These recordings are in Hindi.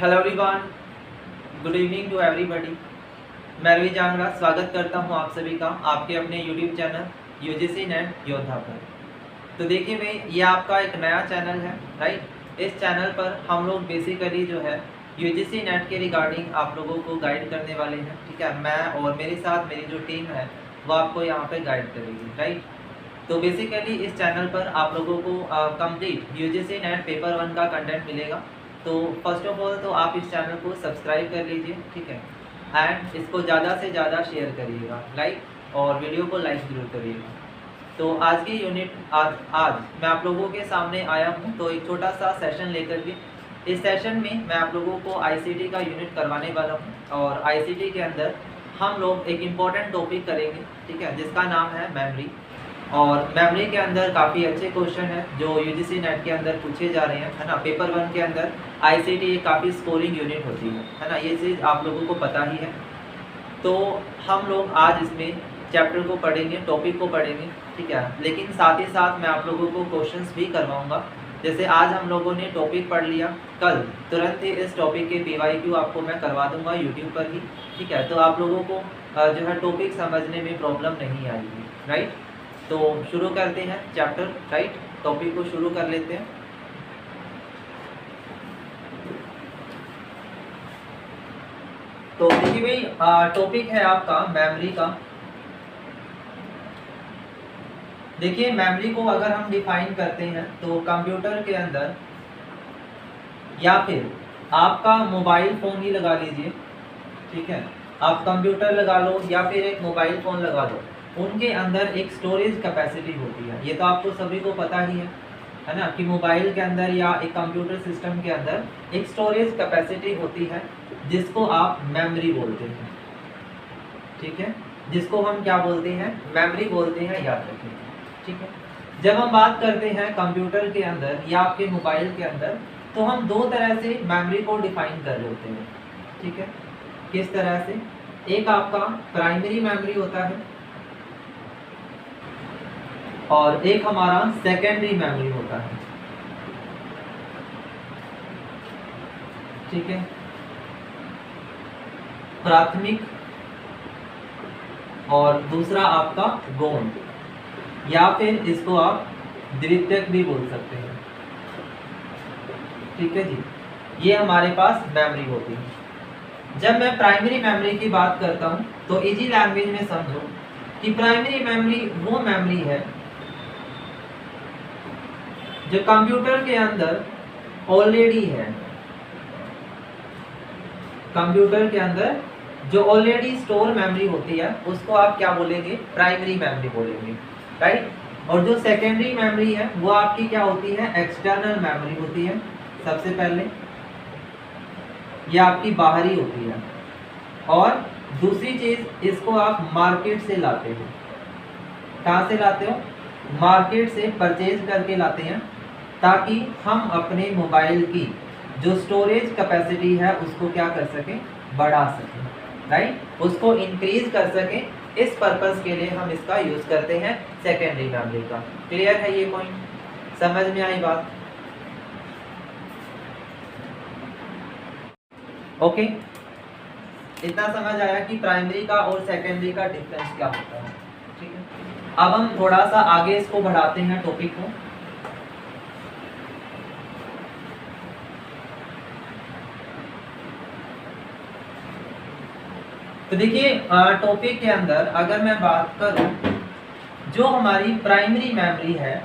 Hello everyone, good evening to everybody. मैं रवि जानरा स्वागत करता हूं आप सभी का आपके अपने यूट्यूब चैनल यूजीसी नेट योद्धा पर। तो देखिए भाई, ये आपका एक नया चैनल है, राइट। इस चैनल पर हम लोग बेसिकली जो है यूजीसी नेट के रिगार्डिंग आप लोगों को गाइड करने वाले हैं, ठीक है। मैं और मेरे साथ मेरी जो टीम है वो आपको यहाँ पे गाइड करेगी, राइट। तो बेसिकली इस चैनल पर आप लोगों को कंप्लीट यूजीसी नेट पेपर 1 का कंटेंट मिलेगा। तो फर्स्ट ऑफ ऑल तो आप इस चैनल को सब्सक्राइब कर लीजिए, ठीक है। एंड इसको ज़्यादा से ज़्यादा शेयर करिएगा, लाइक, और वीडियो को लाइक ज़रूर करिएगा। तो आज की यूनिट आज मैं आप लोगों के सामने आया हूँ तो एक छोटा सा सेशन लेकर के। इस सेशन में मैं आप लोगों को आईसीटी का यूनिट करवाने वाला हूँ और आईसीटी के अंदर हम लोग एक इम्पॉर्टेंट टॉपिक करेंगे, ठीक है, जिसका नाम है मेमोरी। और मेमोरी के अंदर काफ़ी अच्छे क्वेश्चन हैं जो यूजीसी नेट के अंदर पूछे जा रहे हैं, है ना। पेपर 1 के अंदर आईसीटी काफ़ी स्कोरिंग यूनिट होती है ना, ये चीज़ आप लोगों को पता ही है। तो हम लोग आज इसमें चैप्टर को पढ़ेंगे, टॉपिक को पढ़ेंगे, ठीक है। लेकिन साथ ही साथ मैं आप लोगों को क्वेश्चंस भी करवाऊंगा। जैसे आज हम लोगों ने टॉपिक पढ़ लिया, कल तुरंत ही इस टॉपिक के पीवाईक्यू आपको मैं करवा दूंगा यूट्यूब पर ही, ठीक है। तो आप लोगों को जो है टॉपिक समझने में प्रॉब्लम नहीं आएगी, राइट। तो शुरू करते हैं चैप्टर, राइट। टॉपिक को शुरू कर लेते हैं। तो देखिए भाई, टॉपिक है आपका मेमोरी का। देखिए, मेमोरी को अगर हम डिफाइन करते हैं तो कंप्यूटर के अंदर या फिर आपका मोबाइल फ़ोन ही लगा लीजिए, ठीक है। आप कंप्यूटर लगा लो या फिर एक मोबाइल फ़ोन लगा लो, उनके अंदर एक स्टोरेज कैपेसिटी होती है। ये तो आपको सभी को पता ही है ना, कि मोबाइल के अंदर या एक कंप्यूटर सिस्टम के अंदर एक स्टोरेज कैपेसिटी होती है जिसको आप मेमोरी बोलते हैं, ठीक है। जिसको हम क्या बोलते हैं, मेमोरी बोलते हैं, याद रखिए, ठीक है। जब हम बात करते हैं कंप्यूटर के अंदर या आपके मोबाइल के अंदर, तो हम दो तरह से मेमोरी को डिफाइन कर लेते हैं, ठीक है। किस तरह से? एक आपका प्राइमरी मेमोरी होता है और एक हमारा सेकेंडरी मेमोरी होता है, ठीक है। प्राथमिक और दूसरा आपका गौण, या फिर इसको आप द्वितीयक भी बोल सकते हैं, ठीक है जी। ये हमारे पास मेमोरी होती है। जब मैं प्राइमरी मेमोरी की बात करता हूं तो इजी लैंग्वेज में समझो कि प्राइमरी मेमोरी वो मेमोरी है जो कंप्यूटर के अंदर ऑलरेडी है। कंप्यूटर के अंदर जो ऑलरेडी स्टोर मेमोरी होती है उसको आप क्या बोलेंगे, प्राइमरी मेमोरी बोलेंगे, राइट। और जो सेकेंडरी मेमोरी है वो आपकी क्या होती है, एक्सटर्नल मेमोरी होती है। सबसे पहले ये आपकी बाहरी होती है। और दूसरी चीज, इसको आप मार्केट से लाते हो। कहाँ से लाते हो? मार्केट से परचेज करके लाते हैं, ताकि हम अपने मोबाइल की जो स्टोरेज कैपेसिटी है उसको क्या कर सकें, बढ़ा सकें, राइट। उसको इंक्रीज कर सकें। इस पर्पस के लिए हम इसका यूज करते हैं सेकेंडरी मेमोरी का। क्लियर है ये पॉइंट? समझ में आई बात? ओके, इतना समझ आया कि प्राइमरी का और सेकेंडरी का डिफरेंस क्या होता है, ठीक है। अब हम थोड़ा सा आगे इसको बढ़ाते हैं टॉपिक को। तो देखिए, टॉपिक के अंदर अगर मैं बात करूं, जो हमारी प्राइमरी मेमोरी है,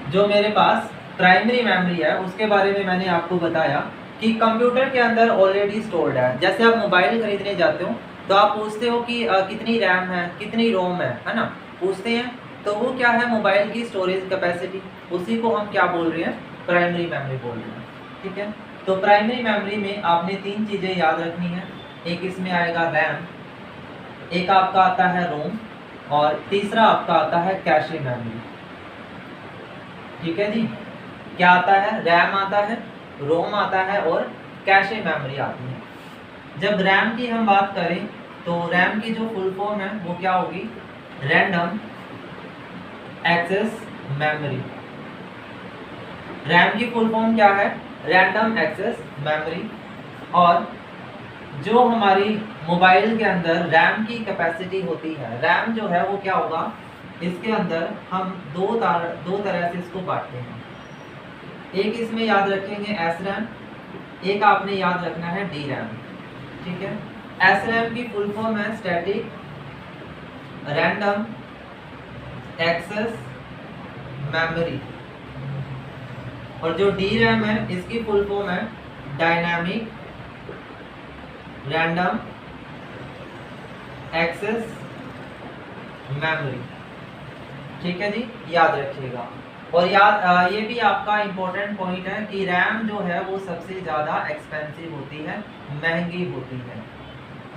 जो मेरे पास प्राइमरी मेमोरी है, उसके बारे में मैंने आपको बताया कि कंप्यूटर के अंदर ऑलरेडी स्टोर्ड है। जैसे आप मोबाइल खरीदने जाते हो तो आप पूछते हो कि कितनी रैम है, कितनी रोम है ना, पूछते हैं। तो वो क्या है, मोबाइल की स्टोरेज कैपेसिटी, उसी को हम क्या बोल रहे हैं, प्राइमरी मेमोरी बोल रहे हैं, ठीक है। तो प्राइमरी मेमोरी में आपने तीन चीज़ें याद रखनी है। एक इसमें आएगा रैम, एक आपका आता है रोम, और तीसरा आपका आता है कैशे मेमोरी, ठीक है जी। क्या आता है? रैम आता है, रोम आता है और कैशे मेमोरी आती है। जब रैम की हम बात करें तो रैम की जो फुल फॉर्म है वो क्या होगी, रैंडम एक्सेस मेमोरी, रैम की फुल फॉर्म क्या है? Random access memory. और जो हमारी मोबाइल के अंदर रैम की कैपेसिटी होती है, रैम जो है वो क्या होगा, इसके अंदर हम दो तरह से इसको बांटते हैं। एक इसमें याद रखेंगे एस रैम, एक आपने याद रखना है डी रैम। ठीक है, एस रैम की फुल फॉर्म है स्टैटिक रैंडम एक्सेस मेमोरी, और जो डी रैम है इसकी फुल फॉर्म है डायनामिक रैंडम एक्सेस मेमोरी। ठीक है जी, याद रखिएगा। और ये भी आपका इम्पोर्टेंट पॉइंट है कि रैम जो है वो सबसे ज़्यादा एक्सपेंसिव होती है, महंगी होती है।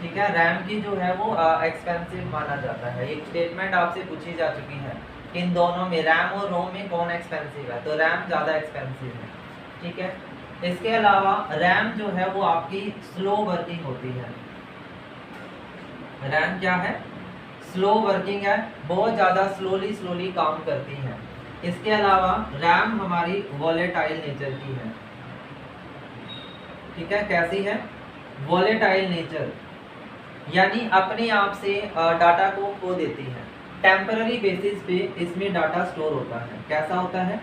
ठीक है, रैम की जो है वो एक्सपेंसिव माना जाता है। एक स्टेटमेंट आपसे पूछी जा चुकी है कि इन दोनों में, रैम और रोम में कौन एक्सपेंसिव है, तो रैम ज़्यादा एक्सपेंसिव है। ठीक है, इसके अलावा रैम जो है वो आपकी स्लो वर्किंग होती है। रैम क्या है? स्लो वर्किंग है, बहुत ज़्यादा स्लोली काम करती है। इसके अलावा रैम हमारी वॉलेटाइल नेचर की है। ठीक है, कैसी है? वॉलेटाइल नेचर, यानी अपने आप से डाटा को खो देती है। टेम्पररी बेसिस पे इसमें डाटा स्टोर होता है। कैसा होता है?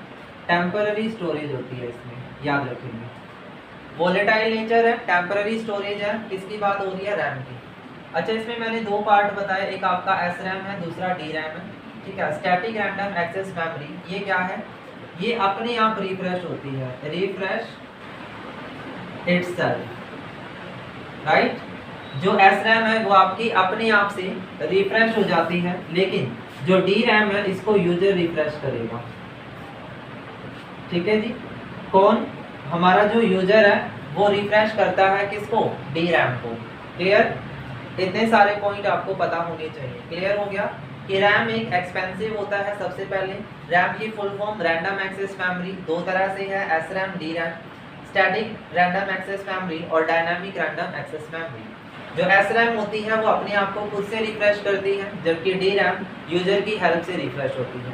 टेम्पररी स्टोरेज होती है इसमें, याद रखेंगे। वॉलेटाइल नेचर है, टेम्पररी स्टोरेज है, किसकी बात हो रही है? रैम की। अच्छा, इसमें मैंने दो पार्ट बताए, एक आपका एस रैम है, दूसरा डी रैम है। ठीक है, स्टैटिक रैंडम एक्सेस मेमोरी, ये क्या है? ये अपने आप रिफ्रेश होती है, रिफ्रेश इटसेल्फ, राइट। जो एस रैम है वो आपकी अपने आप से रिफ्रेश हो जाती है, लेकिन जो डी रैम है इसको यूजर रिफ्रेश करेगा। ठीक है जी, कौन? हमारा जो यूजर है वो रिफ्रेश करता है किसको? डी रैम को। क्लियर? इतने सारे पॉइंट आपको पता होने चाहिए। क्लियर हो गया कि रैम एक एक्सपेंसिव होता है। सबसे पहले रैम की full form random access memory, दो तरह से है, S RAM, D RAM. Static random access memory और डायनामिक रैंडम एक्सेस मेमोरी। जो एस रैम होती है वो अपने आप को खुद से रिफ्रेश करती है, जबकि डी रैम यूजर की हेल्प से रिफ्रेश होती है।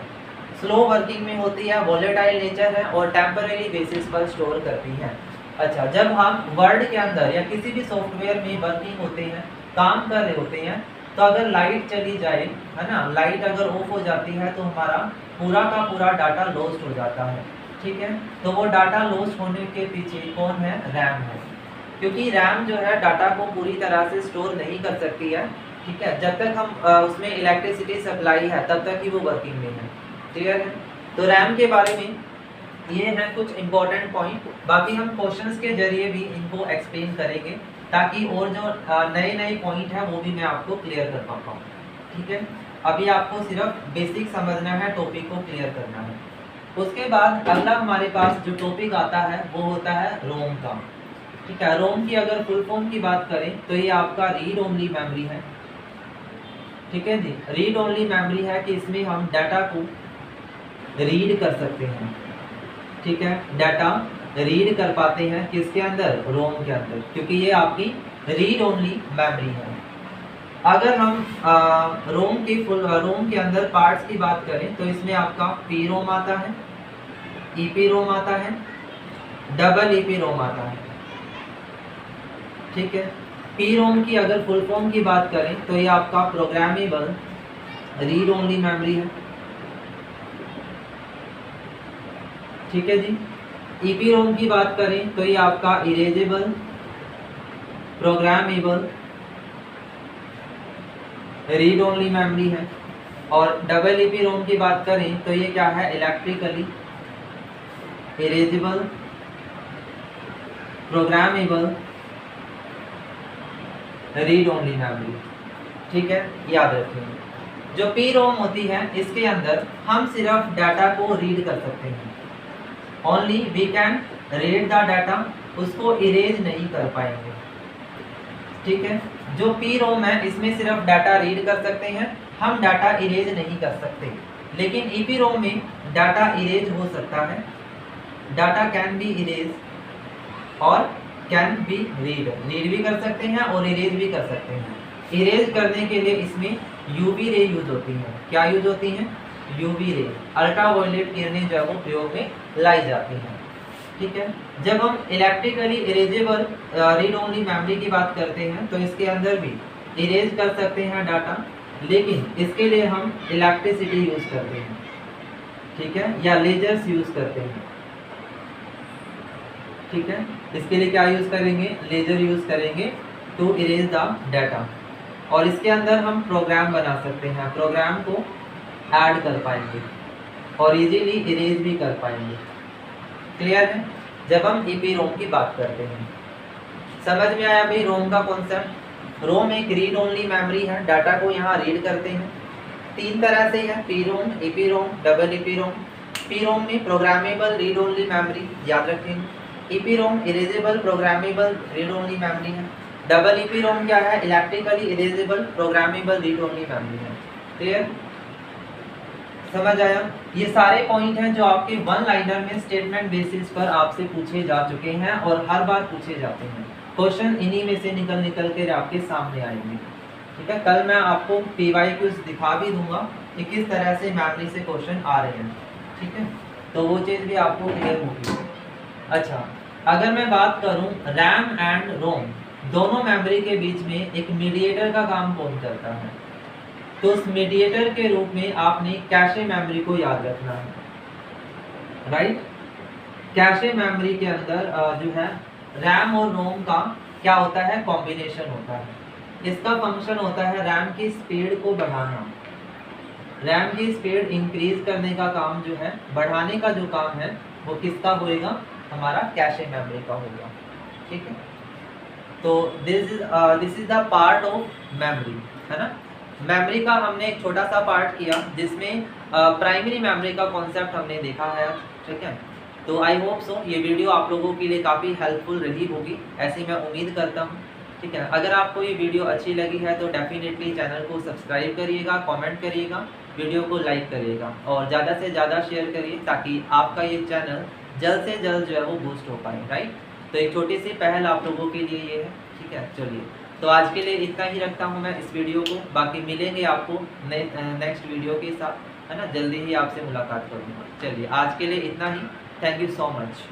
स्लो वर्किंग में होती है, वॉलेटाइल नेचर है और टेम्पररी बेसिस पर स्टोर करती है। अच्छा, जब हम वर्ड के अंदर या किसी भी सॉफ्टवेयर में वर्किंग होते हैं, काम कर रहे होते हैं, तो अगर लाइट चली जाए, है ना, लाइट अगर ऑफ हो जाती है तो हमारा पूरा का पूरा डाटा लॉस्ट हो जाता है। ठीक है, तो वो डाटा लॉस्ट होने के पीछे कौन है? रैम है। क्योंकि रैम जो है डाटा को पूरी तरह से स्टोर नहीं कर सकती है। ठीक है, जब तक हम उसमें इलेक्ट्रिसिटी सप्लाई है तब तक ही वो वर्किंग में है। क्लियर है? तो रैम के बारे में ये हैं कुछ इंपॉर्टेंट पॉइंट। बाकी हम क्वेश्चंस के जरिए भी इनको एक्सप्लेन करेंगे, ताकि और जो नए पॉइंट है वो भी मैं आपको क्लियर कर पाऊँ। ठीक है, अभी आपको सिर्फ बेसिक समझना है, टॉपिक को क्लियर करना है। उसके बाद अगला हमारे पास जो टॉपिक आता है वो होता है रोम का। ठीक है, रोम की अगर फुल फॉर्म की बात करें तो ये आपका रीड ओनली मेमोरी है। ठीक है जी, रीड ओनली मेमोरी है कि इसमें हम डाटा को रीड कर सकते हैं। ठीक है, डाटा रीड कर पाते हैं किसके अंदर? रोम के अंदर, क्योंकि ये आपकी रीड ओनली मेमोरी है। अगर हम रोम के अंदर पार्ट्स की बात करें तो इसमें आपका पी रोम आता है, ईपी रोम आता है, डबल ईपी रोम आता है। ठीक है, पी रोम की अगर फुल फॉर्म की बात करें तो ये आपका प्रोग्रामेबल रीड ओनली मेमोरी है। ठीक है जी, ईपी रोम की बात करें तो ये आपका erasable programmable read only memory है। और डबल ईपी रोम की बात करें तो ये क्या है? Electrically erasable programmable read only memory. ठीक है, याद रखिए। जो पी रोम होती है इसके अंदर हम सिर्फ डाटा को रीड कर सकते हैं, only we can read the data, उसको इरेज नहीं कर पाएंगे। ठीक है, जो पी रोम है इसमें सिर्फ डाटा रीड कर सकते हैं, हम डाटा इरेज नहीं कर सकते। लेकिन ईपी रोम में डाटा इरेज हो सकता है, डाटा कैन बी इरेज और कैन बी रीड भी कर सकते हैं और इरेज भी कर सकते हैं। इरेज करने के लिए इसमें यूवी रे यूज होती है। क्या यूज होती है? यूवी रे, अल्ट्रावायलेट किरणें जो है वो प्रयोग में लाई जाती हैं। ठीक है, जब हम electrically erasable read only memory की बात करते हैं तो इसके अंदर भी इरेज कर सकते हैं डाटा, लेकिन इसके लिए हम इलेक्ट्रिसिटी यूज करते हैं। ठीक है, या लेजर्स यूज करते हैं। ठीक है, इसके लिए क्या यूज करेंगे, लेजर यूज करेंगे टू इरेज द डाटा। और इसके अंदर हम प्रोग्राम बना सकते हैं, प्रोग्राम को ऐड कर पाएंगे और इजीली इरेज भी कर पाएंगे। क्लियर है? जब हम ईपीरोम की बात करते हैं, समझ में आया भाई रोम का कॉन्सेप्ट। रोम एक रीड ओनली मेमोरी है, डाटा को यहाँ रीड करते हैं। तीन तरह से है, पीरोम, ईपीरोम, डबल ईपीरोम। पीरोम में प्रोग्रामेबल रीड ओनली मेमोरी, याद रखेंगे। EPROM erasable programmable read only memory है। डबल ईपीरोम क्या है, electrically erasable programmable read only memory है। क्लियर? समझ आया? ये सारे पॉइंट हैं जो आपके वन लाइनर में स्टेटमेंट बेसिस पर आपसे पूछे जा चुके हैं और हर बार पूछे जाते हैं। क्वेश्चन इन्हीं में से निकल कर आपके सामने आएंगे। ठीक है, कल मैं आपको पीवाईक्यूज दिखा भी दूंगा कि किस तरह से मेमोरी से क्वेश्चन आ रहे हैं। ठीक है, तो वो चीज़ भी आपको क्लियर होगी। अच्छा, अगर मैं बात करूं रैम एंड रोम दोनों मेमोरी के बीच में एक मीडिएटर का काम कौन करता है, तो उस मीडिएटर के रूप में आपने कैशे मेमोरी को याद रखना है। राइट, कैशे मेमोरी के अंदर जो है रैम और रोम का क्या होता है, कॉम्बिनेशन होता है। इसका फंक्शन होता है रैम की स्पीड को बढ़ाना। रैम की स्पीड इंक्रीज करने का काम जो है, बढ़ाने का जो काम है वो किसका होएगा, हमारा कैशे मेमोरी का होगा। ठीक है, तो this is the part of memory, है ना। मेमोरी का हमने एक छोटा सा पार्ट किया जिसमें प्राइमरी मेमोरी का कॉन्सेप्ट हमने देखा है। ठीक है, तो आई होप सो ये वीडियो आप लोगों के लिए काफ़ी हेल्पफुल रही होगी, ऐसी मैं उम्मीद करता हूँ। ठीक है, अगर आपको ये वीडियो अच्छी लगी है तो डेफिनेटली चैनल को सब्सक्राइब करिएगा, कमेंट करिएगा, वीडियो को लाइक करिएगा और ज़्यादा से ज़्यादा शेयर करिए ताकि आपका ये चैनल जल्द से जल्द जो है वो बूस्ट हो पाए। राइट, तो एक छोटी सी पहल आप लोगों के लिए ये है। ठीक है, चलिए, तो आज के लिए इतना ही रखता हूँ मैं इस वीडियो को। बाकी मिलेंगे आपको नेक्स्ट वीडियो के साथ, है ना। जल्दी ही आपसे मुलाकात करूँगा। चलिए, आज के लिए इतना ही। Thank you so much.